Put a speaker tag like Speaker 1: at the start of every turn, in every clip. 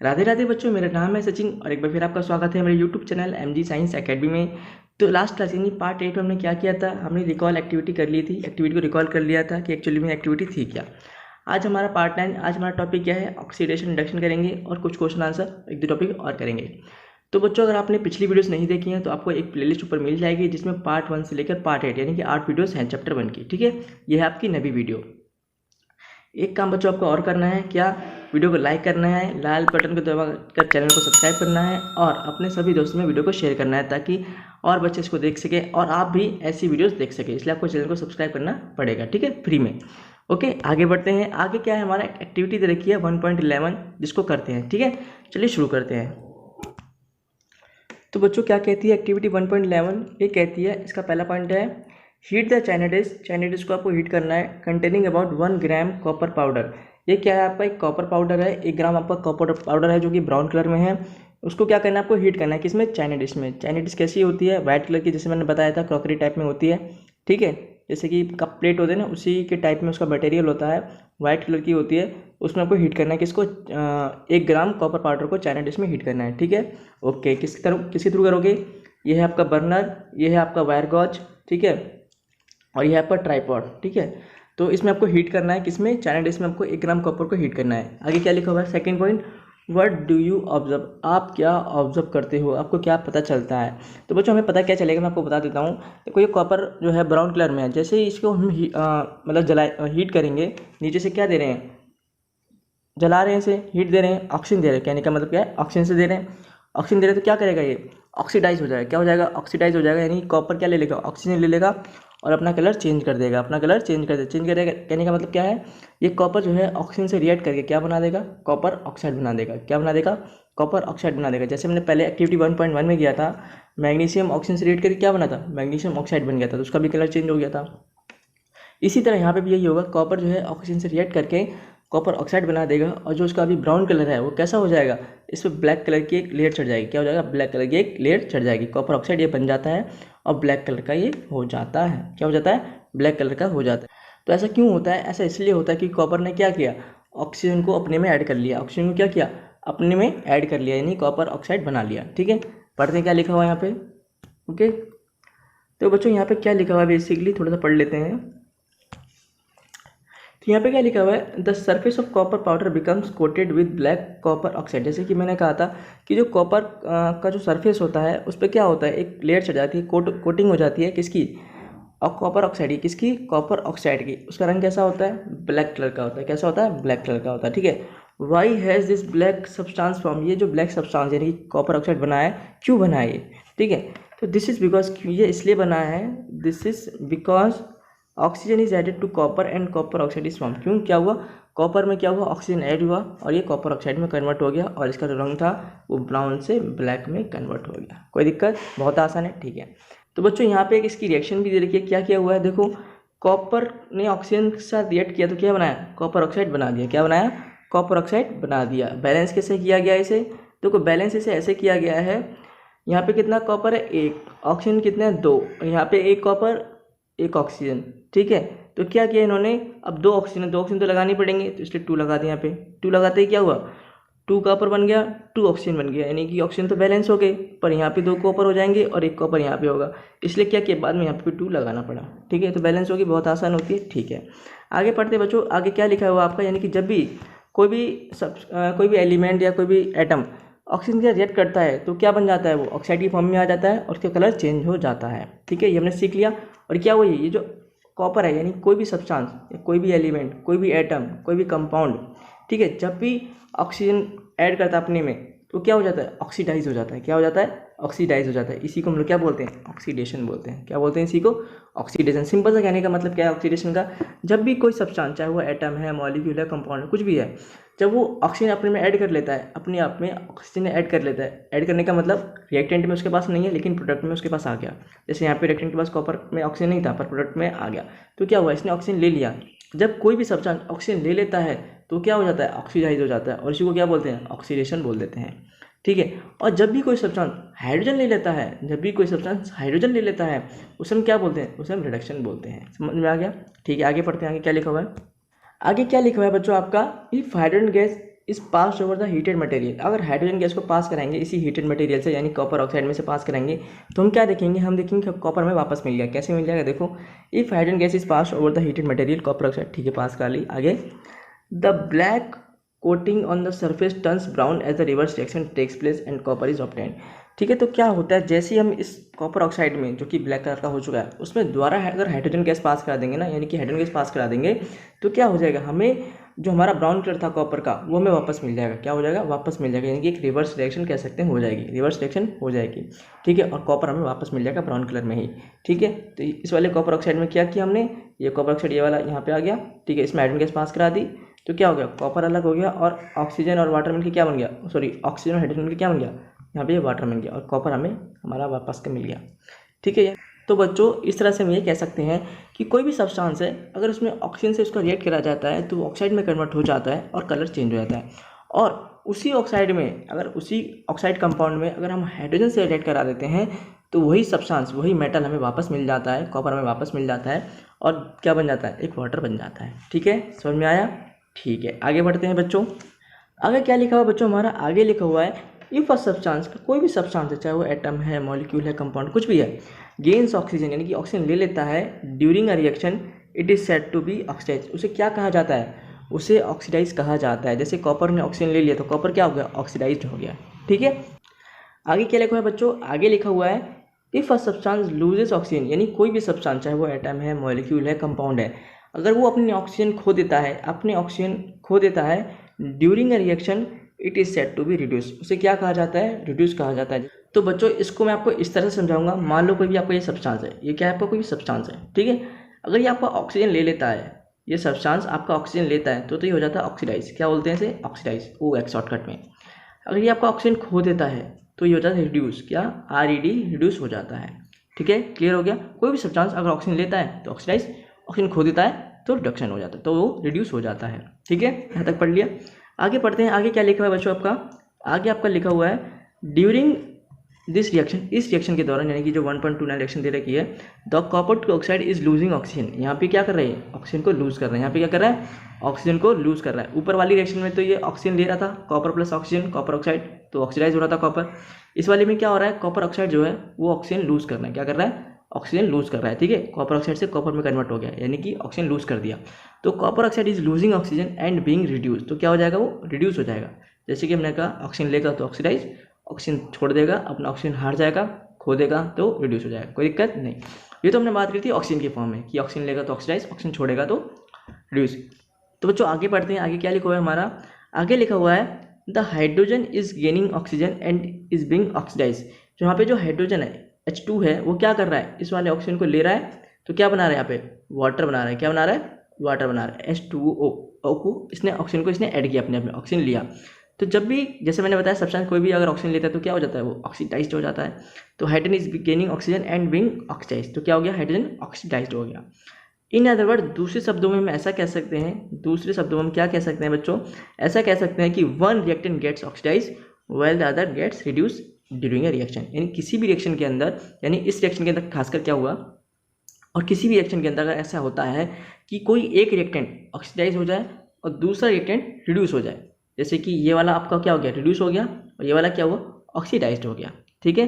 Speaker 1: राधे राधे बच्चों, मेरा नाम है सचिन और एक बार फिर आपका स्वागत है मेरे YouTube channel MG science academy में। तो लास्ट क्लास यानी पार्ट 8 में हमने क्या किया था, हमने रिकॉल एक्टिविटी कर ली थी, एक्टिविटी को रिकॉल कर लिया था कि एक्चुअली में एक्टिविटी थी क्या। आज हमारा पार्ट 9, आज हमारा टॉपिक क्या है, ऑक्सीडेशन रिडक्शन करेंगे और कुछ क्वेश्चन आंसर एक दो टॉपिक और करेंगे। तो बच्चों, अगर आपने पिछली वीडियोस नहीं देखी हैं तो आपको एक प्लेलिस्ट ऊपर मिल जाएगी जिसमें पार्ट 1 से लेकर पार्ट 8 यानी कि 8 वीडियोस हैं चैप्टर 1 की। ठीक है, ये है आपकी नवी वीडियो। एक काम बच्चों आपको और करना है, क्या, वीडियो को लाइक करना है, लाल बटन को दबाकर चैनल को सब्सक्राइब करना है और अपने सभी दोस्तों में वीडियो को शेयर करना है ताकि और बच्चे इसको देख सके और आप भी ऐसी वीडियोस देख सके। इसलिए आपको चैनल को सब्सक्राइब करना पड़ेगा, ठीक है, फ्री में। ओके, आगे बढ़ते हैं। आगे क्या है, हमारा एक्टिविटी दे रखी है 1.11 जिसको करते हैं। ठीक है, चलिए शुरू करते हैं। तो बच्चों क्या कहती है एक्टिविटी 1.11, ये कहती है, इसका पहला पॉइंट है हीट द चाइना डिश को आपको हीट करना है containing about 1 gram copper powder. ये क्या है, आपका एक कॉपर पाउडर है, 1 ग्राम आपका कॉपर पाउडर है जो कि ब्राउन कलर में है। उसको क्या करना है, आपको हीट करना है किसमें, चाइना डिश में। चाइना डिश कैसी होती है, वाइट कलर की, जैसे मैंने बताया था क्रॉकरी टाइप में होती है। ठीक है, जैसे कि कप प्लेट होते हैं ना, उसी के टाइप में उसका मटेरियल होता है, वाइट कलर की होती है। उसमें आपको हीट करना है किसको, 1 ग्राम कॉपर पाउडर को चाइना डिश में हीट करना है। ठीक है, ओके, किसके थ्रू करोगे, ये है आपका बर्नर, ये है आपका वायर गॉज, ठीक है, और ये है आपका ट्राइपॉड। ठीक है, तो इसमें आपको हीट करना है किसमें, चाइना डिश में आपको 1 ग्राम कॉपर को हीट करना है। आगे क्या लिखा हुआ है, second point, what do you observe, आप क्या ऑब्जर्व करते हो, आपको क्या पता चलता है। तो बच्चों हमें पता क्या चलेगा, मैं आपको बता देता हूँ। देखो ये कॉपर जो है ब्राउन कलर में है, जैसे ही इसको हम मतलब हीट करेंगे, नीचे से क्या दे रहे हैं, जला रहे हैं, इसे हीट दे रहे हैं, ऑक्सीजन दे रहे हैं। कहने का मतलब क्या है, ऑक्सीजन से दे रहे हैं, ऑक्सीजन दे रहे हैं तो क्या करेगा, ये ऑक्सीडाइज हो जाएगा। क्या हो जाएगा, ऑक्सीडाइज हो जाएगा, यानी कॉपर क्या ले लेगा, ऑक्सीजन ले लेगा और अपना कलर चेंज कर देगा, अपना कलर चेंज करेगा। कहने का मतलब क्या है, ये कॉपर जो है ऑक्सीजन से रिएक्ट करके क्या बना देगा, कॉपर ऑक्साइड बना देगा। क्या बना देगा, कॉपर ऑक्साइड बना देगा। जैसे मैंने पहले एक्टिविटी 1.1 में किया था, मैग्नीशियम ऑक्सीजन से रिएक्ट करके क्या बना था, मैग्नीशियम ऑक्साइड बन गया था, तो उसका भी कलर चेंज हो गया था। इसी तरह यहाँ पे भी यही होगा, कॉपर जो है ऑक्सीजन से रिएक्ट करके कॉपर ऑक्साइड बना देगा और जो उसका अभी ब्राउन कलर है वो कैसा हो जाएगा, इस पर ब्लैक कलर की एक लेयर चढ़ जाएगी। क्या हो जाएगा, ब्लैक कलर की एक लेयर चढ़ जाएगी, कॉपर ऑक्साइड ये बन जाता है और ब्लैक कलर का ये हो जाता है। क्या हो जाता है, ब्लैक कलर का हो जाता है। तो ऐसा क्यों होता है, ऐसा इसलिए होता है कि कॉपर ने क्या किया, ऑक्सीजन को अपने में ऐड कर लिया, ऑक्सीजन को क्या किया, अपने में ऐड कर लिया, यानी कॉपर ऑक्साइड बना लिया। ठीक है, पढ़ते हैं क्या लिखा हुआ है यहाँ पे। ओके, तो बच्चों यहाँ पे क्या लिखा हुआ है, बेसिकली थोड़ा सा पढ़ लेते हैं। तो यहाँ पे क्या लिखा हुआ है, the surface of copper powder becomes coated with black copper oxide. जैसे कि मैंने कहा था कि जो कॉपर का जो सरफेस होता है उस पर क्या होता है, एक लेयर चढ़ जाती है, कोटिंग हो जाती है किसकी, और कॉपर ऑक्साइड की, किसकी, कॉपर ऑक्साइड की। उसका रंग कैसा होता है, ब्लैक कलर का होता है। कैसा होता है, ब्लैक कलर का होता है। ठीक है, why has this black substance form, ये जो ब्लैक सब्सटेंस यानी कॉपर ऑक्साइड बना है, क्यों बना है ये। ठीक है, तो दिस इज़ बिकॉज, ये इसलिए बना है, this is because oxygen is added to copper and copper oxide is form. क्यों, क्या हुआ, कॉपर में क्या हुआ, ऑक्सीजन ऐड हुआ और ये कॉपर ऑक्साइड में कन्वर्ट हो गया और इसका जो रंग था वो ब्राउन से ब्लैक में कन्वर्ट हो गया। कोई दिक्कत, बहुत आसान है। ठीक है, तो बच्चों यहाँ पे एक इसकी रिएक्शन भी दे रखी है, क्या किया हुआ है, देखो कॉपर ने ऑक्सीजन के साथ रिएक्ट किया तो क्या बनाया, कॉपर ऑक्साइड बना दिया। क्या बनाया, कॉपर ऑक्साइड बना दिया। बैलेंस कैसे किया गया इसे, देखो बैलेंस इसे ऐसे किया गया है, यहाँ पे कितना कॉपर है, 1, ऑक्सीजन कितने हैं, 2, यहाँ पे 1 कॉपर 1 ऑक्सीजन। ठीक है, तो क्या किया इन्होंने, अब 2 ऑक्सीजन तो लगानी पड़ेंगे, तो इसलिए 2 लगा दिया। यहाँ पे 2 लगाते ही क्या हुआ, 2 कॉपर बन गया, 2 ऑक्सीजन बन गया, यानी कि ऑक्सीजन तो बैलेंस हो गए, पर यहाँ पे 2 कॉपर हो जाएंगे और 1 कॉपर यहाँ पे होगा, इसलिए क्या किया, बाद में यहाँ पे 2 लगाना पड़ा। ठीक है, तो बैलेंस होगी, बहुत आसान होती है। ठीक है, आगे पढ़ते बच्चों। आगे क्या लिखा हुआ आपका, यानी कि जब भी कोई भी एलिमेंट या कोई भी एटम ऑक्सीजन के रिएक्ट करता है तो क्या बन जाता है, वो ऑक्साइड की फॉर्म में आ जाता है और उसका कलर चेंज हो जाता है। ठीक है, ये हमने सीख लिया। और क्या हुआ, ये जो कॉपर है, यानी कोई भी सब्सटेंस, कोई भी एलिमेंट, कोई भी एटम, कोई भी कंपाउंड, ठीक है, जब भी ऑक्सीजन ऐड करता है अपने में तो क्या हो जाता है, ऑक्सीडाइज हो जाता है। क्या हो जाता है, ऑक्सीडाइज हो जाता है। इसी को हम लोग क्या बोलते हैं, ऑक्सीडेशन बोलते हैं। क्या बोलते हैं इसी को, ऑक्सीडेशन। सिंपल सा कहने का मतलब क्या है ऑक्सीडेशन का, जब भी कोई सब्सटेंस, चाहे वो एटम है, मॉलिक्यूल है, कंपाउंड है, कुछ भी है, जब वो ऑक्सीजन अपने में ऐड कर लेता है, अपने आप में ऑक्सीजन ऐड कर लेता है, ऐड करने का मतलब रिएक्टेंट में उसके पास नहीं है लेकिन प्रोडक्ट में उसके पास आ गया। जैसे यहाँ पे रिएक्टेंट के पास कॉपर में ऑक्सीजन नहीं था पर प्रोडक्ट में आ गया, तो क्या हुआ, इसने ऑक्सीजन ले लिया। जब कोई भी सब्सटेंस ऑक्सीजन ले लेता है तो क्या हो जाता है, ऑक्सीडाइज हो जाता है और इसी को क्या बोलते हैं, ऑक्सीडेशन बोल देते हैं। ठीक है, और जब भी कोई सब्सटेंस हाइड्रोजन ले लेता है, जब भी कोई सब्सटेंस हाइड्रोजन ले लेता है उसे हम क्या बोलते हैं, उसे हम रिडक्शन बोलते हैं। समझ में आ गया। ठीक है, आगे पढ़ते हैं, आगे क्या लिखा हुआ है। आगे क्या लिखा हुआ है बच्चों आपका, इफ हाइड्रोजन गैस इस पास ओवर द हीटेड मटेरियल, अगर हाइड्रोजन गैस को पास कराएंगे इसी हीटेड मटेरियल से यानी कॉपर ऑक्साइड में से पास कराएंगे तो हम क्या देखेंगे, हम देखेंगे कॉपर हमें वापस मिल गया। कैसे मिल जाएगा, देखो if hydrogen gas is pass over the heated material copper oxide, ठीक है पास करा ली। आगे the black coating on the surface turns brown as the reverse reaction takes place and copper is obtained, ठीक है। तो क्या होता है, जैसे ही हम इस कॉपर ऑक्साइड में जो कि ब्लैक कलर का हो चुका है उसमें दोबारा अगर हाइड्रोजन गैस पास करा देंगे ना, यानी कि हाइड्रोजन गैस पास करा देंगे तो क्या हो जाएगा, हमें जो हमारा ब्राउन कलर था कॉपर का वो हमें वापस मिल जाएगा। क्या हो जाएगा, वापस मिल जाएगा, यानी कि एक रिवर्स रिएक्शन कह सकते हैं हो जाएगी, रिवर्स रिएक्शन हो जाएगी, ठीक है। और कॉपर हमें वापस मिल जाएगा ब्राउन कलर में ही, ठीक है। तो इस वाले कॉपर ऑक्साइड में क्या किया हमने, ये कॉपर ऑक्साइड ये वाला यहाँ पे आ गया, ठीक है। इसमें हाइड्रोजन गैस पास करा दी तो क्या हो गया, कॉपर अलग हो गया और ऑक्सीजन और वाटर मिलकर क्या बन गया, सॉरी ऑक्सीजन और हाइड्रोजन मिलकर क्या बन गया, यहाँ पे वाटर मिल गया और कॉपर हमें हमारा वापस का मिल गया, ठीक है। तो बच्चों इस तरह से हम ये कह सकते हैं कि कोई भी सब्सटेंस है अगर उसमें ऑक्सीजन से उसका रिएक्ट करा जाता है तो ऑक्साइड में कन्वर्ट हो जाता है और कलर चेंज हो जाता है। और उसी ऑक्साइड में अगर उसी ऑक्साइड कंपाउंड में अगर हम हाइड्रोजन से रिएक्ट करा देते हैं तो वही सब्सटेंस वही मेटल हमें वापस मिल जाता है, कॉपर हमें वापस मिल जाता है और क्या बन जाता है, एक वाटर बन जाता है, ठीक है। समझ में आया, ठीक है। आगे बढ़ते हैं बच्चों। आगे क्या लिखा हुआ बच्चों, हमारा आगे लिखा हुआ है इफ अ सब्सटेंस, कोई भी सब्सटेंस है चाहे वो एटम है, मॉलिक्यूल है, कंपाउंड कुछ भी है, गेन्स ऑक्सीजन यानी कि ऑक्सीजन ले लेता है during a reaction it is said to be oxidise, उसे क्या कहा जाता है, उसे ऑक्सीडाइज कहा जाता है। जैसे कॉपर ने ऑक्सीजन ले लिया तो कॉपर क्या हो गया, ऑक्सीडाइज्ड हो गया, ठीक है। आगे क्या लिखा हुआ है बच्चों, आगे लिखा हुआ है if a substance loses oxygen, यानी कोई भी सब्सटेंस चाहे वो एटम है, मॉलिक्यूल है, कंपाउंड है, अगर वो अपनी ऑक्सीजन खो देता है, अपने ऑक्सीजन खो देता है during a reaction it is said to be reduce, उसे क्या कहा जाता है, रिड्यूस कहा जाता है। तो बच्चों इसको मैं आपको इस तरह से समझाऊंगा, मान लो कोई भी आपका ये सब्सटेंस है, ये क्या है आपका कोई भी सब्सटेंस है, ठीक है। अगर ये आपका ऑक्सीजन ले लेता है, ये सब्सटेंस आपका ऑक्सीजन लेता है तो ये हो जाता है ऑक्सीडाइज, क्या बोलते हैं इसे, ऑक्सीडाइज, OX शॉर्टकट में। अगर ये आपका ऑक्सीजन खो देता है तो ये हो जाता है रिड्यूस, क्या RED, रिड्यूस हो जाता है, ठीक है। क्लियर हो गया। कोई भी सब्सटेंस अगर ऑक्सीजन लेता है तो ऑक्सीडाइज, ऑक्सीजन खो देता है तो रिडक्शन हो जाता है, तो वो रिड्यूस हो जाता है, ठीक है। यहाँ तक पढ़ लिया। आगे पढ़ते हैं, आगे क्या लिखा हुआ है बच्चों आपका, आगे आपका लिखा हुआ है ड्यूरिंग दिस रिएक्शन, इस रिएक्शन के दौरान यानी कि जो 1.29 रिएक्शन दे रखी है, the copper oxide is losing oxygen, यहाँ पे क्या कर रहे हैं, ऑक्सीजन को लूज कर रहे हैं, यहाँ पे क्या कर रहा है, ऑक्सीजन को लूज कर रहा है। ऊपर वाली रिएक्शन में तो ये ऑक्सीजन ले रहा था, copper plus oxygen, copper oxide, तो ऑक्सीडाइज हो रहा था कॉपर। इस वाले में क्या हो रहा है, कॉपर ऑक्साइड जो है वो ऑक्सीजन लूज कर रहा है, क्या कर रहा है, ऑक्सीजन लूज कर रहा है, ठीक है। कॉपर ऑक्साइड से कॉपर में कन्वर्ट हो गया, यानी कि ऑक्सीजन लूज कर दिया। तो copper oxide is losing oxygen and being reduce, तो क्या हो जाएगा, वो रिड्यूस हो जाएगा। जैसे कि हमने कहा ऑक्सीजन लेगा तो ऑक्सीडाइज, ऑक्सीजन छोड़ देगा अपना ऑक्सीजन हार जाएगा, खो देगा तो रिड्यूस हो जाएगा, कोई दिक्कत नहीं। ये तो हमने बात की थी ऑक्सीजन के फॉर्म में कि ऑक्सीजन लेगा तो ऑक्सीडाइज, ऑक्सीजन छोड़ेगा तो रिड्यूस। तो बच्चों आगे पढ़ते हैं, आगे क्या लिखा हुआ है हमारा, आगे लिखा हुआ है the hydrogen is gaining oxygen and is being oxidise, जो यहाँ पे जो हाइड्रोजन है H2 है वो क्या कर रहा है, इस वाले ऑक्सीजन को ले रहा है तो क्या बना रहा है, यहाँ पे वाटर बना रहा है, क्या बना रहा है, वाटर बना रहा है। H2O को इसने ऑक्सीजन को इसने ऐड किया, अपने ऑक्सीजन लिया। तो जब भी जैसे मैंने बताया सब्सटेंस कोई भी अगर ऑक्सीजन लेता है तो क्या हो जाता है, वो ऑक्सीडाइज्ड हो जाता है। तो hydrogen is gaining oxygen and being oxidised, तो क्या हो गया, हाइड्रोजन ऑक्सीडाइज्ड हो गया। इन अदर वर्ड, दूसरे शब्दों में हम ऐसा कह सकते हैं, दूसरे शब्दों में हम क्या कह सकते हैं बच्चों, ऐसा कह सकते हैं कि one reactant gets oxidise while the other gets reduce during a reaction, यानी किसी भी रिएक्शन के अंदर, यानी इस रिएक्शन के अंदर खासकर क्या हुआ, और किसी भी रिएक्शन के अंदर अगर ऐसा होता है कि कोई एक रिएक्टेंट ऑक्सीडाइज हो जाए और दूसरा रिएक्टेंट रिड्यूस हो जाए, जैसे कि ये वाला आपका क्या हो गया, रिड्यूस हो गया, और ये वाला क्या हुआ, ऑक्सीडाइज्ड हो गया, ठीक है।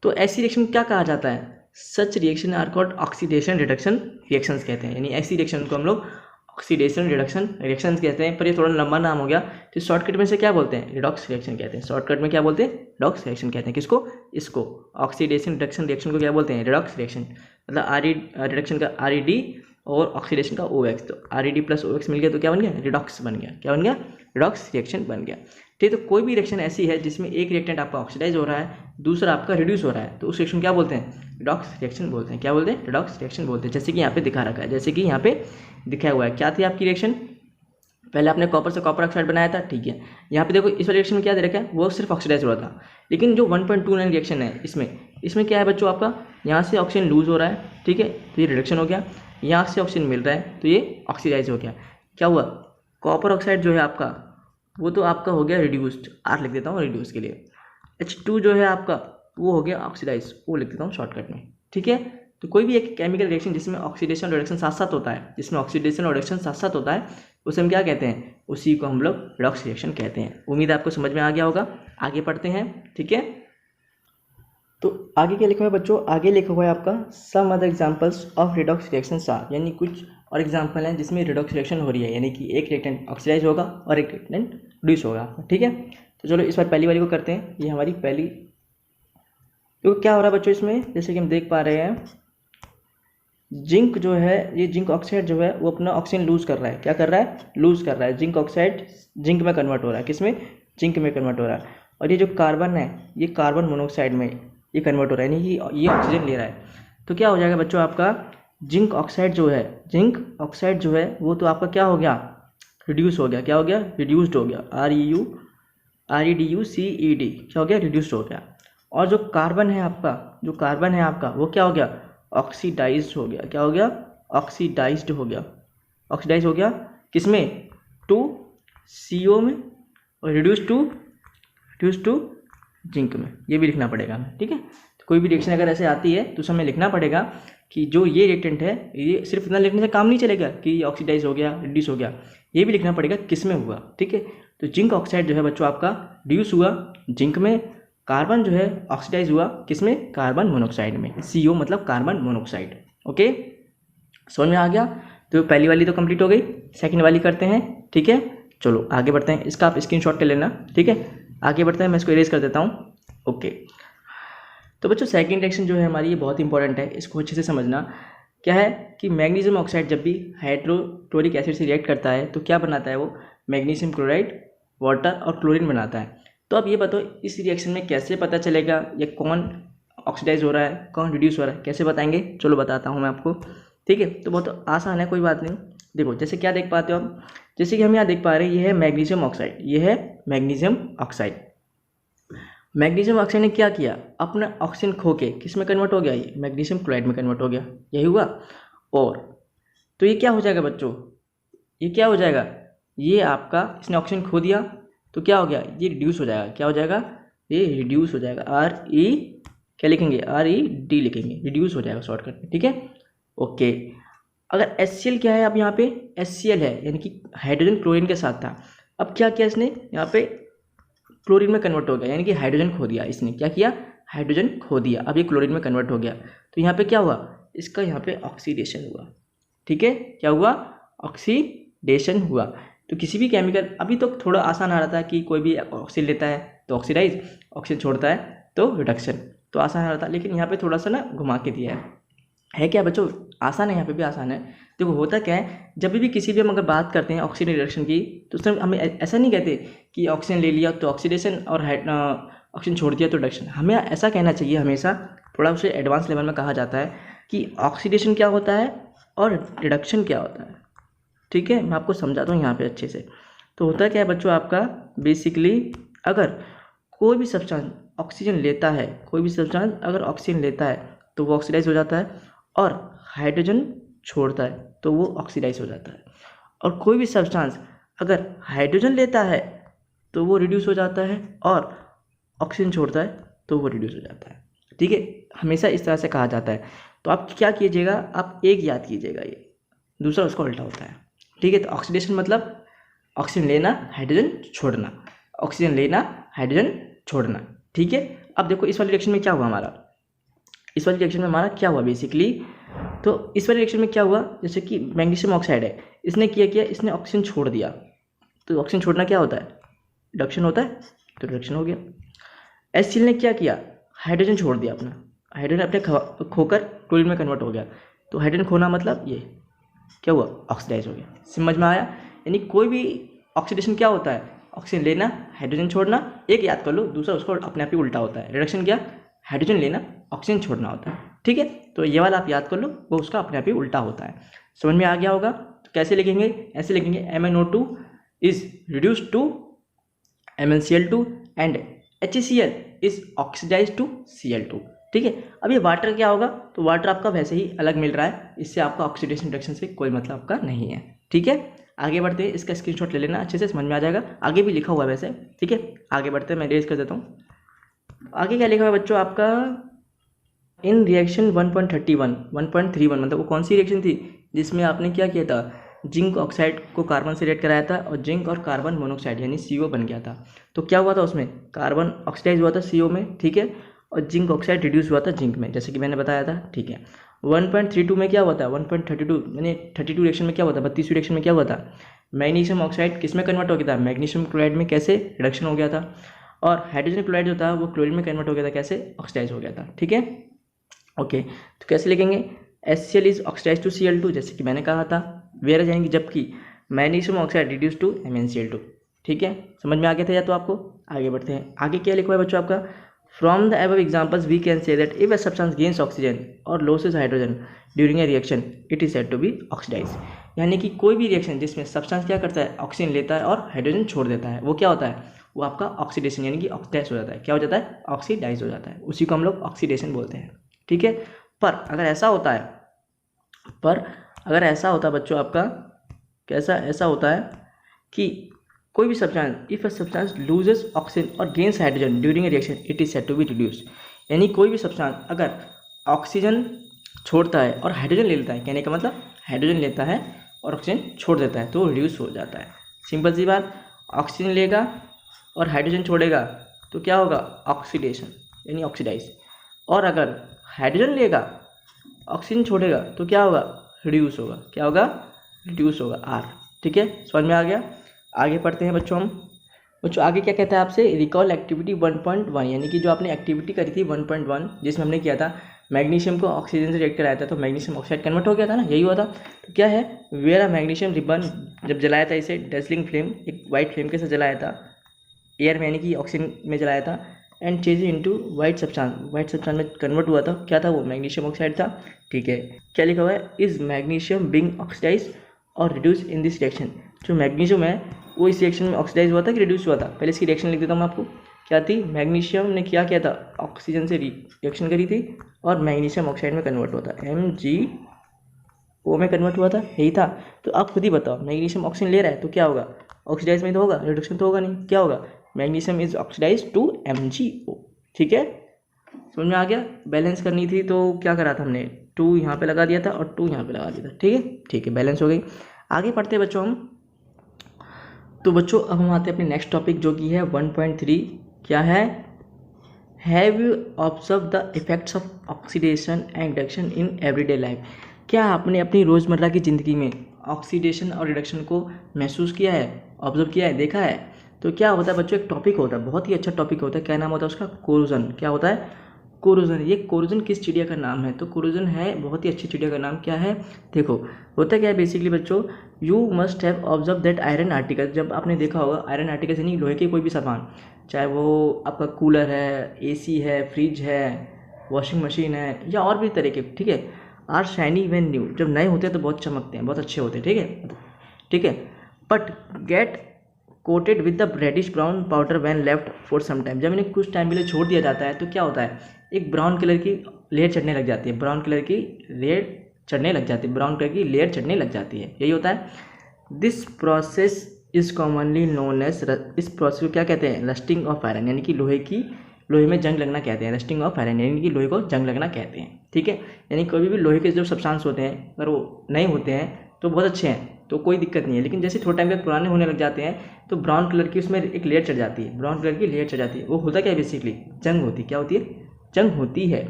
Speaker 1: तो ऐसी रिएक्शन क्या कहा जाता है, such reaction are called oxidation reduction reactions कहते हैं, यानी ऐसी रिएक्शन को हम लोग ऑक्सीडेशन रिडक्शन रिएक्शंस कहते हैं। पर ये थोड़ा लंबा नाम हो गया, तो शॉर्टकट में से क्या बोलते हैं, रिडॉक्स रिएक्शन कहते हैं। शॉर्टकट में क्या बोलते हैं, रिडॉक्स रिएक्शन कहते हैं। किसको, इसको ऑक्सीडेशन रिडक्शन रिएक्शन को क्या बोलते हैं, रिडॉक्स रिएक्शन। मतलब रिडक्शन का RED और ऑक्सीडेशन का OX, तो RED प्लस OX मिल गया तो क्या बन गया, रिडॉक्स बन गया, क्या बन गया, रिडॉक्स रिएक्शन बन गया, ठीक है। तो कोई भी रिएक्शन ऐसी है जिसमें एक रिएक्टेंट आपका ऑक्सीडाइज हो रहा है, दूसरा आपका रिड्यूस हो रहा है, तो उस रिएक्शन क्या बोलते हैं, रिडॉक्स रिएक्शन बोलते हैं। क्या बोलते हैं, रिडॉक्स रिएक्शन बोलते हैं। जैसे कि यहाँ पे दिखा रखा है, जैसे कि यहाँ पे दिखाया हुआ है, क्या थी आपकी रिएक्शन, पहले आपने कॉपर से कॉपर ऑक्साइड बनाया था, ठीक है। यहाँ पे देखो इस वाले रिएक्शन में क्या दे रखा है, वो सिर्फ ऑक्सीडाइज हो रहा था। लेकिन जो 1.29 रिएक्शन है इसमें क्या है बच्चों, आपका यहाँ से ऑक्सीजन लूज हो रहा है, ठीक है, तो ये रिडक्शन हो गया। यहाँ से ऑक्सीजन मिल रहा है तो ये ऑक्सीडाइज हो गया। क्या हुआ, कॉपर ऑक्साइड जो है आपका वो तो आपका हो गया रिड्यूस्ड, R लिख देता हूँ रिड्यूस के लिए। H2 जो है आपका वो हो गया ऑक्सीडाइज, वो लिख देता हूँ शॉर्टकट में, ठीक है। तो कोई भी एक केमिकल रिएक्शन जिसमें ऑक्सीडेशन और रिडक्शन साथ साथ होता है, जिसमें ऑक्सीडेशन और रिडक्शन साथ साथ होता है, उसे हम क्या कहते हैं, उसी को हम लोग रिडॉक्स रिएक्शन कहते हैं। उम्मीद है आपको समझ में आ गया होगा। आगे पढ़ते हैं, ठीक है। तो आगे क्या लिखा हुआ है बच्चों, आगे लिखा हुआ है आपका some other examples of redox reactions are, यानी कुछ और एग्जांपल हैं जिसमें रिडॉक्स रिएक्शन हो रही है, यानी कि एक रिएक्टेंट ऑक्सीडाइज होगा और एक रिएक्टेंट रिड्यूस होगा, ठीक है। तो चलो इस बार पहली वाली को करते हैं। ये हमारी पहली, तो क्या हो रहा है बच्चों इसमें, जैसे कि हम देख पा रहे हैं जिंक जो है, ये जिंक ऑक्साइड जो है वो अपना ऑक्सीजन लूज कर रहा है। क्या कर रहा है, लूज कर रहा है। जिंक ऑक्साइड जिंक में कन्वर्ट हो रहा है, किसमें, जिंक में कन्वर्ट हो रहा है। और ये जो कार्बन है ये कार्बन मोनोऑक्साइड में ये कन्वर्ट हो रहा है, यानी कि ये ऑक्सीजन ले रहा है। तो क्या हो जाएगा बच्चों आपका जिंक ऑक्साइड जो है, जिंक ऑक्साइड जो है वो तो आपका क्या हो गया, रिड्यूस हो गया। क्या हो गया, रिड्यूस्ड हो गया। REDUCED क्या हो गया, रिड्यूस्ड हो गया। और जो कार्बन है आपका, जो कार्बन है आपका वो क्या हो गया, ऑक्सीडाइज्ड हो गया। क्या हो गया, ऑक्सीडाइज्ड हो गया। ऑक्सीडाइज हो गया किसमें, टू CO में, और रिड्यूस टू जिंक में। ये भी लिखना पड़ेगा हमें, ठीक है। तो कोई भी रिएक्शन अगर ऐसे आती है तो हमें लिखना पड़ेगा कि जो ये रिएक्टेंट है, ये सिर्फ इतना लिखने से काम नहीं चलेगा कि ऑक्सीडाइज हो गया, रिड्यूस हो गया, ये भी लिखना पड़ेगा किस में हुआ, ठीक है। तो जिंक ऑक्साइड जो है बच्चों आपका रिड्यूस हुआ जिंक में, कार्बन जो है ऑक्सीडाइज हुआ किसमें, कार्बन मोनोऑक्साइड में। CO मतलब कार्बन मोनोऑक्साइड। ओके, समझ में आ गया। तो पहली वाली तो कंप्लीट हो गई, सेकंड वाली करते हैं, ठीक है। चलो आगे बढ़ते हैं, इसका आप स्क्रीनशॉट ले लेना, ठीक है। आगे बढ़ते हैं, मैं इसको इरेज कर देता हूँ। ओके, तो बच्चों सेकंड रिएक्शन जो है हमारी, ये बहुत इंपॉर्टेंट है, इसको अच्छे से समझना। क्या है कि मैग्नीशियम ऑक्साइड जब भी हाइड्रोक्लोरिक एसिड से रिएक्ट करता है तो क्या बनाता है वो, मैग्नीशियम क्लोराइड, वाटर और क्लोरीन बनाता है। तो अब ये बताओ इस रिएक्शन में कैसे पता चलेगा ये कौन ऑक्सीडाइज हो रहा है, कौन रिड्यूस हो रहा है, कैसे बताएंगे, चलो बताता हूँ मैं आपको, ठीक है। तो बहुत आसान है, कोई बात नहीं। देखो जैसे क्या देख पाते हो आप, जैसे कि हम यहाँ देख पा रहे हैं ये है मैग्नीशियम ऑक्साइड, ये है मैग्नीशियम ऑक्साइड। मैग्नीशियम ऑक्साइड ने क्या किया, अपना ऑक्सीजन खो के किस में कन्वर्ट हो गया, ये मैग्नीशियम क्लोराइड में कन्वर्ट हो गया, यही हुआ। और तो ये क्या हो जाएगा बच्चों, ये क्या हो जाएगा, ये आपका इसने ऑक्सीजन खो दिया तो क्या हो गया, ये रिड्यूस हो जाएगा। क्या हो जाएगा, ये रिड्यूस हो जाएगा। क्या लिखेंगे, RED लिखेंगे, रिड्यूस हो जाएगा शॉर्टकट में, ठीक है। ओके, अगर HCl क्या है, अब यहाँ पे HCl है, यानी कि हाइड्रोजन क्लोरीन के साथ था। अब क्या किया इसने, यहाँ पे क्लोरीन में कन्वर्ट हो गया, यानी कि हाइड्रोजन खो दिया इसने। क्या किया, हाइड्रोजन खो दिया, अब ये क्लोरीन में कन्वर्ट हो गया। तो यहाँ पे क्या हुआ, इसका यहाँ पे ऑक्सीडेशन हुआ, ठीक है। क्या हुआ, ऑक्सीडेशन हुआ। तो किसी भी केमिकल, अभी तो थोड़ा आसान आ रहा था कि कोई भी ऑक्सीजन लेता है तो ऑक्सीडाइज, ऑक्सीजन छोड़ता है तो रिडक्शन, तो आसान आ रहा था। लेकिन यहाँ पे थोड़ा सा ना घुमा के दिया है क्या बच्चों, आसान है, यहाँ पे भी आसान है। देखो होता क्या है, जब भी किसी भी हम अगर बात करते हैं ऑक्सीजन रिडक्शन की, तो उसमें हमें ऐसा नहीं कहते कि ऑक्सीजन ले लिया तो ऑक्सीडेशन और ऑक्सीजन छोड़ दिया तो रिडक्शन। हमें ऐसा कहना चाहिए हमेशा, थोड़ा उसे एडवांस लेवल में कहा जाता है कि ऑक्सीडेशन क्या होता है और रिडक्शन क्या होता है, ठीक है। मैं आपको समझाता हूँ यहाँ पे अच्छे से। तो होता क्या है बच्चों आपका, बेसिकली अगर कोई भी सब्सटेंस ऑक्सीजन लेता है, कोई भी सब्सटेंस अगर ऑक्सीजन लेता है तो वो ऑक्सीडाइज हो जाता है, और हाइड्रोजन छोड़ता है तो वो ऑक्सीडाइज हो जाता है। और कोई भी सब्सटेंस अगर हाइड्रोजन लेता है तो वो रिड्यूस हो जाता है, और ऑक्सीजन छोड़ता है तो वो रिड्यूस हो जाता है, ठीक है। हमेशा इस तरह से कहा जाता है। तो आप क्या कीजिएगा, आप एक याद कीजिएगा, ये दूसरा उसका उल्टा होता है, ठीक है। तो ऑक्सीडेशन मतलब ऑक्सीजन लेना, हाइड्रोजन छोड़ना, ऑक्सीजन लेना, हाइड्रोजन छोड़ना, ठीक है। अब देखो इस वाले रिएक्शन में क्या हुआ हमारा, इस वाले रिएक्शन में हमारा क्या हुआ बेसिकली, तो इस वाले रिएक्शन में क्या हुआ, जैसे कि मैग्नीशियम ऑक्साइड है, इसने किया इसने ऑक्सीजन छोड़ दिया। तो ऑक्सीजन छोड़ना क्या होता है, रिडक्शन होता है, तो रिडक्शन हो गया। HCl ने क्या किया, हाइड्रोजन छोड़ दिया अपना, हाइड्रोजन अपने खोकर क्लोरीन में कन्वर्ट हो गया। तो हाइड्रोजन खोना मतलब ये क्या हुआ, ऑक्सीडाइज हो गया। समझ में आया, यानी कोई भी ऑक्सीडेशन क्या होता है, ऑक्सीजन लेना, हाइड्रोजन छोड़ना, एक याद कर लो, दूसरा उसको अपने आप ही उल्टा होता है। रिडक्शन क्या, हाइड्रोजन लेना, ऑक्सीजन छोड़ना होता है, ठीक है। तो ये वाला आप याद कर लो, वो उसका अपने आप ही उल्टा होता है। समझ में आ गया होगा। तो कैसे लिखेंगे, ऐसे लिखेंगे, MnO2 is reduced to MnCl2 and HCl is oxidise to Cl2, ठीक है। अब ये वाटर क्या होगा, तो वाटर आपका वैसे ही अलग मिल रहा है, इससे आपका ऑक्सीडेशन रिडक्शन से कोई मतलब आपका नहीं है, ठीक है। आगे बढ़ते हैं, इसका स्क्रीनशॉट ले लेना, अच्छे से समझ में आ जाएगा। आगे भी लिखा हुआ है वैसे, ठीक है। आगे बढ़ते हैं, मैं रेज कर देता हूँ। आगे क्या लिखा हुआ है बच्चों आपका, इन रिएक्शन 1.31 1.31 मतलब वो कौन सी रिएक्शन थी जिसमें आपने क्या किया था, जिंक ऑक्साइड को कार्बन से रिएक्ट कराया था और जिंक और कार्बन मोनोऑक्साइड यानी CO बन गया था। तो क्या हुआ था उसमें, कार्बन ऑक्सीडाइज हुआ था CO में, ठीक है, और जिंक ऑक्साइड रिड्यूस हुआ था जिंक में, जैसे कि मैंने बताया था, ठीक है। 1.32 में क्या हुआ था, 1.32 यानी 32 रिएक्शन में क्या हुआ था, 32 रिएक्शन में क्या हुआ था, मैग्नीशियम ऑक्साइड किस में कन्वर्ट हो गया था, मैग्नीशियम क्लोराइड में कैसे रिडक्शन हो गया था, और हाइड्रोजन क्लोराइड जो था वो क्लोरीन में कन्वर्ट हो गया था, कैसे, ऑक्सीडाइज हो गया था, ठीक है। ओके, तो कैसे लिखेंगे, HCl is oxidise to Cl2, जैसे कि मैंने कहा था, वेयर जाएंगे जबकि magnesium oxide reduce to MnCl2, ठीक है, समझ में आ गया था या तो आपको। आगे बढ़ते हैं, आगे क्या लिखा है बच्चों आपका, from the above examples we can say that if a substance gains oxygen और losses hydrogen during a reaction it is said to be oxidise. यानी कि कोई भी रिएक्शन जिसमें सब्सटेंस क्या करता है, ऑक्सीजन लेता है और हाइड्रोजन छोड़ देता है, वो क्या होता है, वो आपका ऑक्सीडेशन यानी कि ऑक्सीडाइज हो जाता है, क्या हो जाता है, ऑक्सीडाइज हो जाता है, उसी को हम लोग ऑक्सीडेशन बोलते हैं, ठीक है। पर अगर ऐसा होता है, बच्चों आपका कैसा ऐसा होता है कि कोई भी substance, if a substance loses oxygen और gains hydrogen during a reaction it is said to be reduce. यानी कोई भी सब्सटेंस अगर ऑक्सीजन छोड़ता है और हाइड्रोजन ले लेता है, कहने का मतलब हाइड्रोजन लेता है और ऑक्सीजन छोड़ देता है तो रिड्यूस हो जाता है। सिंपल सी बात, ऑक्सीजन लेगा और हाइड्रोजन छोड़ेगा तो क्या होगा, ऑक्सीडेशन यानी ऑक्सीडाइज, और अगर हाइड्रोजन लेगा ऑक्सीजन छोड़ेगा तो क्या होगा, रिड्यूस होगा, क्या होगा, रिड्यूस होगा, R, ठीक है, समझ में आ गया। आगे पढ़ते हैं बच्चों हम, बच्चों आगे क्या कहता है आपसे, रिकॉल एक्टिविटी 1.1, यानी कि जो आपने एक्टिविटी करी थी 1.1 जिसमें हमने किया था मैग्नीशियम को ऑक्सीजन से रिएक्ट कराया था तो मैग्नीशियम ऑक्साइड कन्वर्ट हो गया था ना, यही हुआ था। तो क्या है, वेयर अ मैग्नीशियम रिबन, जब जलाया था इसे डेजलिंग फ्लेम, एक वाइट फ्लेम के साथ जलाया था एयर में यानी कि ऑक्सीजन में जलाया था, and change into white substance में कन्वर्ट हुआ था, क्या था वो, मैग्नीशियम ऑक्साइड था, ठीक है। क्या लिखा हुआ है, इज मैग्नीशियम बीइंग ऑक्सीडाइज और रिड्यूस इन दिस रिएक्शन। जो मैग्नीशियम है वो इस रिएक्शन में ऑक्सीडाइज हुआ था कि रिड्यूस हुआ था, पहले इसकी रिएक्शन लिख देता हूँ मैं आपको, क्या थी, मैग्नीशियम ने क्या किया था, ऑक्सीजन से रिएक्शन करी थी और मैग्नीशियम ऑक्साइड में कन्वर्ट हुआ था, MgO में कन्वर्ट हुआ था, यही था। तो आप खुद ही बताओ, मैग्नीशियम ऑक्सीजन ले रहा है तो क्या होगा, ऑक्सीडाइज में तो होगा, रिडक्शन तो होगा नहीं, क्या होगा, magnesium is oxidise to MgO, ठीक है, समझ में आ गया। बैलेंस करनी थी तो क्या करा था हमने, 2 यहाँ पे लगा दिया था और 2 यहाँ पे लगा दिया था, ठीक है, बैलेंस हो गई। आगे पढ़ते हैं बच्चों हम, तो बच्चों अब हम आते हैं अपने नेक्स्ट टॉपिक जो कि है 1.3, क्या है, have you observe the effects of oxidation and reduction in everyday life. क्या आपने अपनी रोज़मर्रा की ज़िंदगी में ऑक्सीडेशन और रिडक्शन को महसूस किया है, ऑब्जर्व किया है, देखा है। तो क्या होता है बच्चों, एक टॉपिक होता है, बहुत ही अच्छा टॉपिक होता है, क्या नाम होता है उसका, कोरोजन। क्या होता है, कोरोजन। ये कोरोजन किस चिड़िया का नाम है, तो कोरोजन है बहुत ही अच्छी चिड़िया का नाम, क्या है, देखो होता क्या है बेसिकली बच्चों, you must have observe that iron article, जब आपने देखा होगा आयरन आर्टिकल यानी लोहे के कोई भी सामान, चाहे वो आपका कूलर है, AC है, फ्रिज है, वॉशिंग मशीन है या और भी तरह के, ठीक है, आर शाइनी व्हेन न्यू, जब नए होते हैं तो बहुत चमकते हैं, बहुत अच्छे होते हैं, ठीक है, but get coated with the reddish brown powder when left for some time, जब इन्हें कुछ टाइम के लिए छोड़ दिया जाता है तो क्या होता है, एक ब्राउन कलर की लेयर चढ़ने लग जाती है, ब्राउन कलर की लेयर चढ़ने लग जाती है, यही होता है। This process is commonly known as, इस प्रोसेस को क्या कहते हैं, रस्टिंग ऑफ आयरन, यानी कि लोहे में जंग लगना कहते हैं, रस्टिंग ऑफ आयरन यानी कि लोहे को जंग लगना कहते हैं, ठीक है। यानी कभी भी लोहे के जो सब्सटेंस होते हैं अगर वो नए होते हैं तो बहुत अच्छे हैं तो कोई दिक्कत नहीं है, लेकिन जैसे थोड़ा टाइम बाद पुराने होने लग जाते हैं तो ब्राउन कलर की उसमें एक लेयर चढ़ जाती है, वो होता क्या है बेसिकली, जंग होती है, क्या होती है, जंग होती है,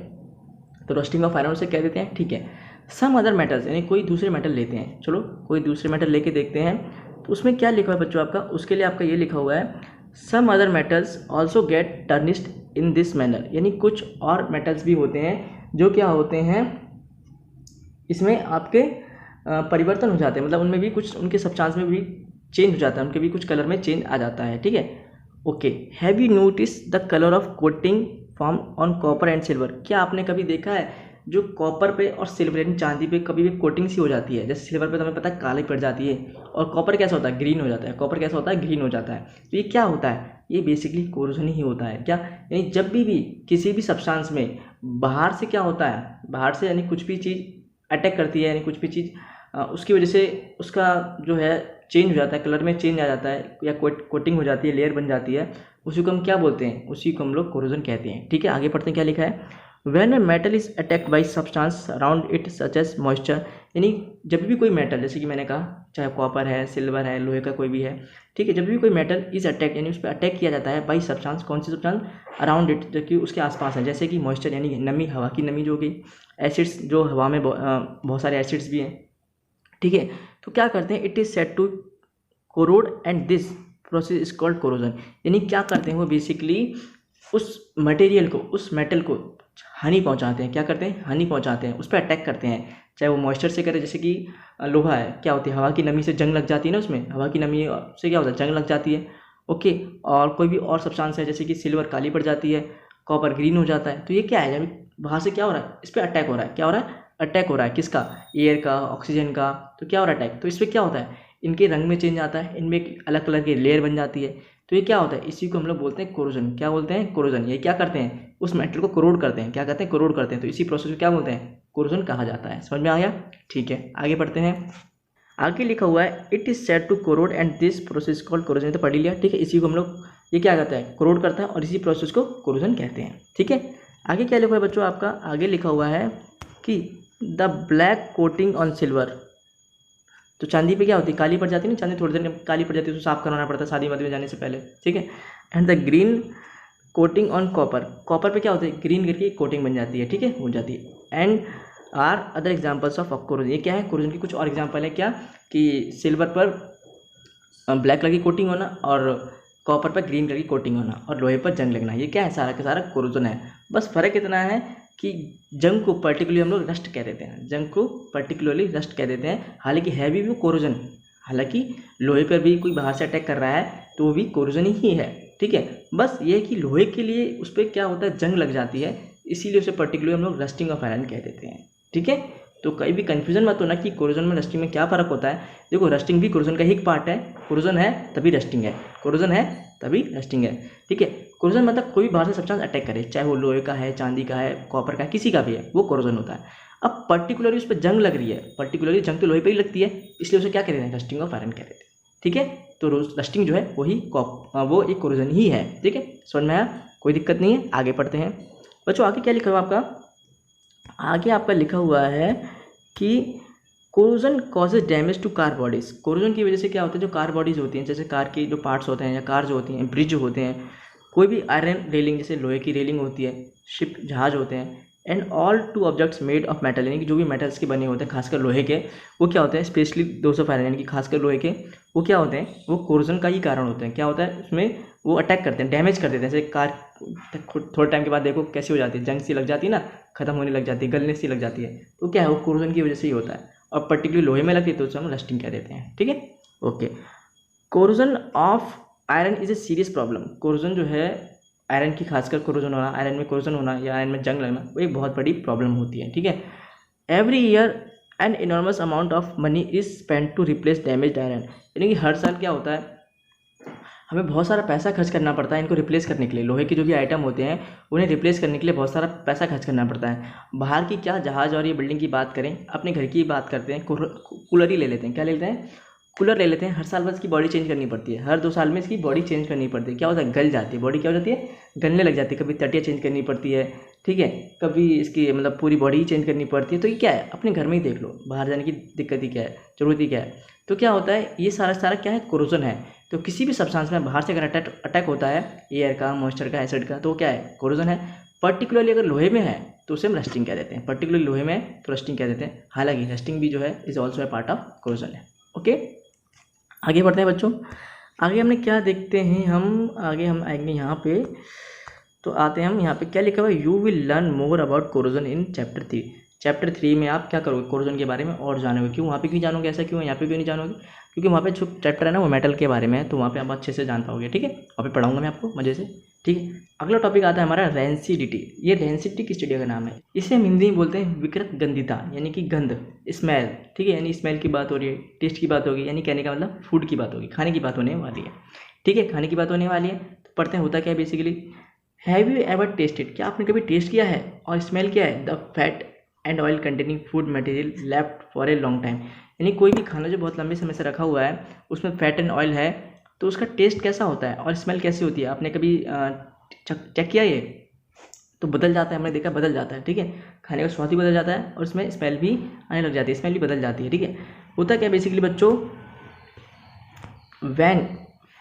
Speaker 1: तो रस्टिंग ऑफ आयरन से कह देते हैं, ठीक है। सम अदर मेटल्स यानी कोई दूसरे मेटल लेते हैं, चलो कोई दूसरे मेटल लेके देखते हैं, तो उसमें क्या लिखा हुआ है बच्चों आपका, उसके लिए आपका ये लिखा हुआ है, some other metals also get tarnished in this manner, यानी कुछ और मेटल्स भी होते हैं जो क्या होते हैं, इसमें आपके परिवर्तन हो जाते हैं, मतलब उनमें भी कुछ, उनके सब्सटेंस में भी चेंज हो जाता है, उनके भी कुछ कलर में चेंज आ जाता है, ठीक है। Okay, have you notice the colour of coating form on copper and silver, क्या आपने कभी देखा है जो कॉपर पे और सिल्वर यानी चांदी पे कभी भी कोटिंग सी हो जाती है, जैसे सिल्वर पे तो हमें पता है काली पड़ जाती है और कॉपर कैसा होता है, ग्रीन हो जाता है, ग्रीन हो जाता है, तो ये क्या होता है, ये बेसिकली कोरोजन ही होता है, क्या, यानी जब भी किसी भी सब्सटेंस में बाहर से क्या होता है, बाहर से यानी कुछ भी चीज़ अटैक करती है, यानी कुछ भी चीज़ उसकी वजह से उसका जो है चेंज हो जाता है, कलर में चेंज आ जाता है या कोटिंग हो जाती है, लेयर बन जाती है, उसी को हम क्या बोलते हैं, उसी को हम लोग कोरोजन कहते हैं, ठीक है। आगे पढ़ते हैं क्या लिखा है, when a metal is attacked by substance around it such as moisture, यानी जब भी कोई मेटल, जैसे कि मैंने कहा चाहे कॉपर है, सिल्वर है, लोहे का कोई भी है, ठीक है, जब भी कोई मेटल इज अटैक यानी उस पर अटैक किया जाता है बाई सब्सटेंस, कौन सी सब्सटेंस, अराउंड इट, जो कि उसके आसपास है, जैसे कि मॉइस्चर यानी नमी, हवा की नमी जो हो गई, एसिड्स जो हवा में बहुत सारे एसिड्स भी हैं, ठीक है, तो क्या करते हैं, it is said to corrode and this process is called corrosion, यानी क्या करते हैं वो बेसिकली उस मटेरियल को, उस मेटल को हानि पहुंचाते हैं, क्या करते हैं, हानि पहुंचाते हैं, उस पर अटैक करते हैं, चाहे वो मॉइस्चर से करे, जैसे कि लोहा है, क्या होती है, हवा की नमी से जंग लग जाती है ना, उसमें हवा की नमी से क्या होता है, जंग लग जाती है, ओके, और कोई भी और सब्सटेंस है, जैसे कि सिल्वर काली पड़ जाती है, कॉपर ग्रीन हो जाता है, तो ये क्या है, जब बाहर से क्या हो रहा है, इस पर अटैक हो रहा है, क्या हो रहा है, अटैक हो रहा है, किसका, एयर का, ऑक्सीजन का, तो क्या हो रहा है अटैक, तो इस पर क्या होता है, इनके रंग में चेंज आता है, इनमें अलग कलर की लेयर बन जाती है, तो ये क्या होता है, इसी को हम लोग बोलते हैं कोरोजन, क्या बोलते हैं, कोरोजन, ये क्या करते हैं, उस मेटल को कोरोड करते हैं, क्या करते हैं, कोरोड करते हैं, तो इसी प्रोसेस को क्या बोलते हैं, कोरोजन कहा जाता है, समझ में आ गया, ठीक है, आगे बढ़ते हैं, आगे लिखा हुआ है it is said to corrode and this process called corrosion, तो पढ़ लिया, ठीक है, इसी को हम लोग, ये क्या करता है, कोरोड करता है, और इसी प्रोसेस को कोरोजन कहते हैं, ठीक है, आगे क्या लिखा हुआ है बच्चों आपका, आगे लिखा हुआ है कि the black coating on silver, तो चांदी पे क्या होती है, काली पड़ जाती है ना, चांदी थोड़ी देर में काली पड़ जाती है, तो साफ करवाना पड़ता है शादी वादी में जाने से पहले, ठीक है, and the green coating on copper, copper पे क्या होता है, ग्रीन करके कोटिंग बन जाती है, ठीक है, हो जाती है, and are other examples of corrosion, ये क्या है, कोरोजन की कुछ और एग्जाम्पल है, क्या कि सिल्वर पर ब्लैक कलर की कोटिंग होना, और कॉपर पर ग्रीन कलर की कोटिंग होना, और लोहे पर जंग लगना, ये क्या है, सारा का सारा कोरोजन है, बस फर्क इतना है कि जंग को पर्टिकुलरली हम लोग रस्ट कह देते हैं, जंग को पर्टिकुलरली रस्ट कह देते हैं, हालांकि है भी वो कोरोजन, हालांकि लोहे पर भी कोई बाहर से अटैक कर रहा है तो वो भी कोरोजन ही है, ठीक है, बस ये है कि लोहे के लिए उस पर क्या होता है, जंग लग जाती है, इसीलिए उसे पर्टिकुलरली हम लोग रस्टिंग ऑफ आयरन कह देते हैं, ठीक है, तो कहीं भी कन्फ्यूजन मत होना कि कोरोजन में रस्टिंग में क्या फ़र्क होता है, देखो रस्टिंग भी कोरोजन का ही एक पार्ट है, कोरोजन है तभी रस्टिंग है, कोरोजन है तभी रस्टिंग है, ठीक है, कोरोजन मतलब कोई भी बाहर से सब्सटेंस अटैक करे, चाहे वो लोहे का है, चांदी का है, कॉपर का है, किसी का भी है, वो कोरोजन होता है, अब पर्टिकुलरली उस पर जंग लग रही है, पर्टिकुलरली जंग तो लोहे पर ही लगती है, इसलिए उसे क्या कहते हैं, रस्टिंग ऑफ आयरन कहते हैं, ठीक है, तो रस्टिंग जो है वही वो एक कोरोजन ही है, ठीक है, समझ में आया, कोई दिक्कत नहीं है, आगे पढ़ते हैं बच्चों, आगे क्या लिखा हुआ आपका, आगे आपका लिखा हुआ है कि corrosion causes damage to car bodies, corrosion की वजह से क्या होता है, जो कार बॉडीज़ होती हैं, जैसे कार के जो पार्ट्स होते हैं, या कार जो होती हैं, ब्रिज जो होते हैं, कोई भी आयरन रेलिंग, जैसे लोहे की रेलिंग होती है, शिप जहाज होते हैं, and all two objects made of metal, यानी कि जो भी मेटल्स के बने होते हैं, खासकर लोहे के, वो क्या होते हैं, स्पेशली 200 फायरन, यानी कि खासकर लोहे के, वो क्या होते हैं, वो कोरोजन का ही कारण होते हैं, क्या होता है उसमें, वो अटैक करते हैं, डैमेज कर देते हैं, जैसे कार थोड़े टाइम के बाद देखो कैसी हो जाती है, जंग सी लग जाती है ना, खत्म होने लग जाती है, गलने सी लग जाती है, तो क्या है, वो कोरोजन की वजह से ही होता है, और पर्टिकुलरली लोहे में लगती है तो उसे हम रस्टिंग कह देते हैं, ठीक है, okay, corrosion of iron is a serious problem, corrosion जो है आयरन की, खासकर कोरोजन होना, आयरन में कोरोजन होना या आयरन में जंग लगना, वो एक बहुत बड़ी प्रॉब्लम होती है, ठीक है, every year an enormous amount of money is spend to replace damage iron, यानी कि हर साल क्या होता है, हमें बहुत सारा पैसा खर्च करना पड़ता है इनको रिप्लेस करने के लिए, लोहे के जो भी आइटम होते हैं उन्हें रिप्लेस करने के लिए बहुत सारा पैसा खर्च करना पड़ता है, बाहर की क्या जहाज़ और ये बिल्डिंग की बात करें, अपने घर की बात करते हैं, कूलर ही ले लेते हैं, क्या ले लेते हैं, कूलर ले लेते हैं, हर साल बस इसकी बॉडी चेंज करनी पड़ती है, हर 2 साल में इसकी बॉडी चेंज करनी पड़ती है, क्या होता है, गल जाती है बॉडी, क्या हो जाती है, गलने लग जाती है, कभी तटिया चेंज करनी पड़ती है, ठीक है, कभी इसकी मतलब पूरी बॉडी ही चेंज करनी पड़ती है, तो ये क्या है, अपने घर में ही देख लो, बाहर जाने की दिक्कत ही क्या है, जरूरत ही क्या है, तो क्या होता है, ये सारा क्या है, कोरोजन है, तो किसी भी सब्सटेंस में बाहर से अगर अटैक होता है, एयर का, मॉइस्चर का, एसिड का, तो क्या है, कोरोजन है, पर्टिकुलरली अगर लोहे में है तो उसे हम रस्टिंग कह देते हैं, पर्टिकुलरली लोहे में तो रस्टिंग कह देते हैं, हालांकि रस्टिंग भी जो है is also a part of corrosion है, ओके, आगे बढ़ते हैं बच्चों, आगे हमने क्या देखते हैं, आगे हम आएंगे यहाँ पे, तो आते हैं हम यहाँ पे, क्या लिखा हुआ है, you will learn more about corrosion in chapter 3 में आप क्या करोगे, कोरोजन के बारे में और जानोगे, क्यों वहाँ पे क्यों जानोगे, ऐसा क्यों, यहाँ पे क्यों नहीं जानोगे, क्योंकि वहाँ पे जो चैप्टर है ना वो मेटल के बारे में है, तो वहाँ पे आप अच्छे से जान पाओगे, ठीक है, वहाँ पे पढ़ाऊंगा मैं आपको मज़े से, ठीक है, अगला टॉपिक आता है हमारा रेंसिडिटी, ये रेंसिडिटी किस स्टडी का नाम है, इसे हम हिंदी में बोलते हैं विकृत गंधिता, यानी कि गंध, स्मेल, ठीक है, यानी स्मेल की बात हो रही है, टेस्ट की बात होगी, यानी कहने का मतलब फूड की बात होगी, खाने की बात होने वाली है, ठीक है, खाने की बात होने वाली है, तो पढ़ते हैं होता क्या है basically, have you ever tested, क्या आपने कभी टेस्ट किया है और स्मेल किया है, the fat and oil containing food material left for a long time, यानी कोई भी खाना जो बहुत लंबे समय से रखा हुआ है उसमें फैट एंड ऑयल है, तो उसका टेस्ट कैसा होता है और स्मेल कैसी होती है, आपने कभी चेक किया ये, तो बदल जाता है, हमने देखा बदल जाता है, ठीक है। खाने का स्वाद भी बदल जाता है और उसमें स्मेल भी आने लग जाती है, स्मेल भी बदल जाती है, ठीक है। होता क्या बेसिकली बच्चों, when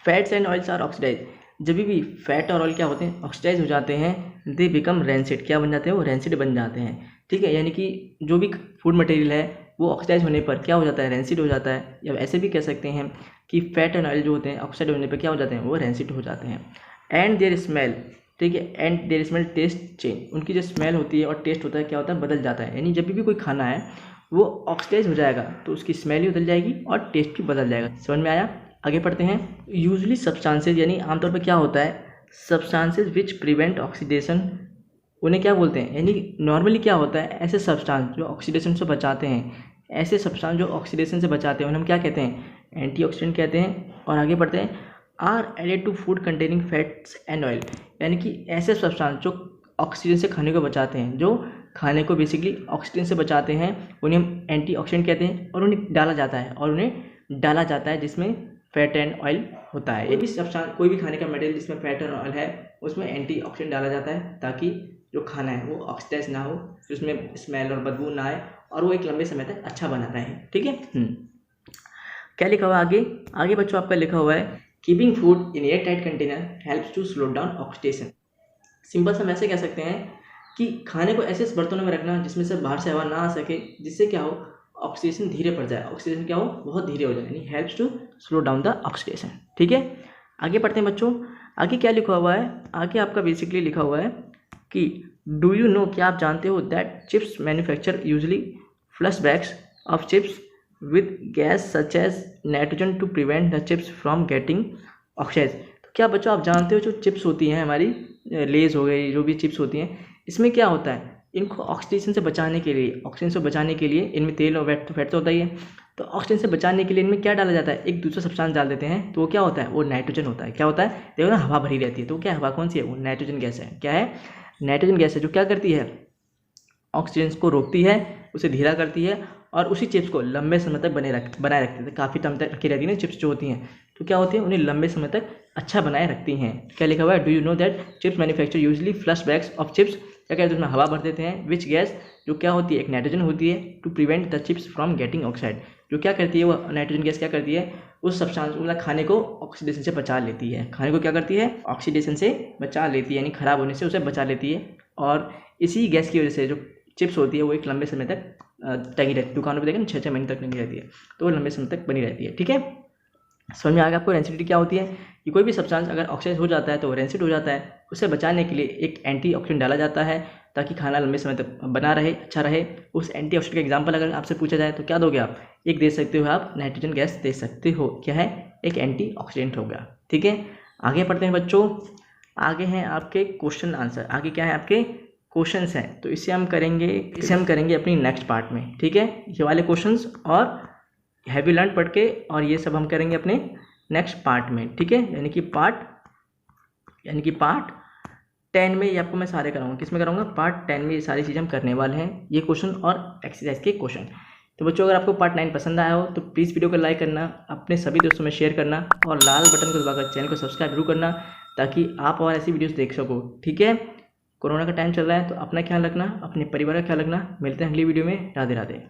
Speaker 1: fats and oils are oxidise, जब भी फैट और ऑयल क्या होते हैं, ऑक्सीडाइज हो जाते हैं, दे बिकम रेंसिड, क्या बन जाते हैं, वो रेंसिड बन जाते हैं, ठीक है। यानी कि जो भी फूड मटेरियल है वो ऑक्सीडाइज होने पर क्या हो जाता है, रेंसिड हो जाता है। या ऐसे भी कह सकते हैं कि फैट एंड ऑयल जो होते हैं ऑक्सीडाइज होने पर क्या हो जाते हैं, वो रेंसिड हो जाते हैं। एंड देयर स्मेल, ठीक है, and their smell taste change, उनकी जो स्मेल होती है और टेस्ट होता है क्या होता है, बदल जाता है। यानी जब भी कोई खाना है वो ऑक्सीडाइज हो जाएगा तो उसकी स्मेल भी बदल जाएगी और टेस्ट भी बदल जाएगा। समझ में आया? आगे पढ़ते हैं। यूजली सब्सटेंसेज, यानी आमतौर पर क्या होता है, सब्सटेंसेज विच प्रिवेंट ऑक्सीडेशन, उन्हें क्या बोलते हैं, यानी नॉर्मली क्या होता है, ऐसे सब्सटेंस जो ऑक्सीडेशन से बचाते हैं, ऐसे सब्सटेंस जो ऑक्सीडेशन से बचाते हैं उन्हें हम क्या कहते हैं, एंटीऑक्सीडेंट कहते हैं। और आगे बढ़ते हैं, are added to food containing fats and oil, यानी कि ऐसे सब्सटेंस जो ऑक्सीजन से खाने को बचाते हैं, जो खाने को बेसिकली ऑक्सीजन से बचाते हैं, उन्हें हम एंटीऑक्सीडेंट कहते हैं। और उन्हें डाला जाता है जिसमें फैट एंड ऑयल होता है। यदि सब्सटेंस कोई भी खाने का मटेरियल जिसमें फैट और ऑयल है उसमें एंटीऑक्सीडेंट डाला जाता है ताकि जो खाना है वो ऑक्सीडाइज ना हो, उसमें स्मेल और बदबू ना आए और वो एक लंबे समय तक अच्छा बना रहे, ठीक है। क्या लिखा हुआ है आगे बच्चों, आपका लिखा हुआ है keeping food in air tight container helps to slow down oxidation. Simple सा हम ऐसे कह सकते हैं कि खाने को ऐसे बर्तनों में रखना जिसमें से बाहर से हवा ना आ सके, जिससे क्या हो, ऑक्सीडेशन धीरे पड़ जाए, ऑक्सीडेशन क्या हो, बहुत धीरे हो जाए, यानी helps to slow down the oxidation, ठीक है। आगे पढ़ते हैं बच्चों, आगे क्या लिखा हुआ है, आगे आपका बेसिकली लिखा हुआ है कि डू यू नो, क्या आप जानते हो, that chips manufacture usually flush bags of chips with gas such as nitrogen to prevent the chips from getting oxidise. तो क्या बच्चों आप जानते हो जो चिप्स होती हैं हमारी, लेज हो गई, जो भी चिप्स होती हैं, इसमें क्या होता है, इनको ऑक्सीडेशन से बचाने के लिए, ऑक्सीजन से बचाने के लिए इनमें तेल और फैट तो होता ही है, तो ऑक्सीजन से बचाने के लिए इनमें क्या डाला जाता है, एक दूसरा सब्सटेंस डाल देते हैं, तो वो क्या होता है, वो नाइट्रोजन होता है। क्या होता है, देखो ना हवा भरी रहती है, तो क्या हवा कौन सी है, वो नाइट्रोजन गैस है। क्या है, नाइट्रोजन गैस है, जो क्या करती है, ऑक्सीजन को रोकती है, उसे धीरा करती है और उसी चिप्स को लंबे समय तक बनाए रखती है। काफ़ी टाइम तक रखी रहती है ना चिप्स जो होती हैं, तो क्या होती है, उन्हें लंबे समय तक अच्छा बनाए रखती हैं। क्या लिखा हुआ है, do you know that chips manufacture usually flush bags of chips, क्या कहते हैं, उसमें हवा भर देते हैं, विच गैस, जो क्या होती है, एक नाइट्रोजन होती है, to prevent the chips from getting oxide, जो क्या करती है, वो नाइट्रोजन गैस क्या करती है, उस सब्सटेंस मतलब खाने को ऑक्सीडेशन से बचा लेती है, खाने को क्या करती है, ऑक्सीडेशन से बचा लेती है, यानी खराब होने से उसे बचा लेती है। और इसी गैस की वजह से जो चिप्स होती है वो एक लंबे समय तक टंगी रहती है, दुकानों पे देखें 6-6 महीने तक टंगी रहती है, तो वो लंबे समय तक बनी रहती है, ठीक है। समझ में आ गया आपको रेंसिडिटी क्या होती है, कि कोई भी सब्सटेंस अगर ऑक्सीडाइज हो जाता है तो रेंसिड हो जाता है, उसे बचाने के लिए एक एंटीऑक्सीडेंट डाला जाता है ताकि खाना लंबे समय तक बना रहे, अच्छा रहे। उस एंटीऑक्सीडेंट का एग्जांपल अगर आपसे पूछा जाए तो क्या दोगे आप, एक दे सकते हो आप, नाइट्रोजन गैस दे सकते हो, क्या है, एक एंटीऑक्सीडेंट हो गया, ठीक है। आगे पढ़ते हैं बच्चों, आगे हैं आपके क्वेश्चन आंसर, आगे क्या है आपके क्वेश्चंस हैं, तो इसे हम करेंगे अपनी नेक्स्ट पार्ट में, ठीक है। ये वाले क्वेश्चंस और हैवी लर्न पढ़ के और ये सब हम करेंगे अपने नेक्स्ट पार्ट में, ठीक है। यानी कि पार्ट 10 में ये आपको मैं सारे कराऊंगा, किस में कराऊंगा, पार्ट 10 में ये सारी चीज़ें हम करने वाले हैं, ये क्वेश्चन और एक्सरसाइज के क्वेश्चन। तो बच्चों अगर आपको पार्ट 9 पसंद आया हो तो प्लीज़ वीडियो को लाइक करना, अपने सभी दोस्तों में शेयर करना और लाल बटन को दबाकर चैनल को सब्सक्राइब जरूर करना ताकि आप और ऐसी वीडियोस देख सको, ठीक है। कोरोना का टाइम चल रहा है तो अपना ख्याल रखना, अपने परिवार का ख्याल रखना। मिलते हैं अगली वीडियो में। राधे राधे।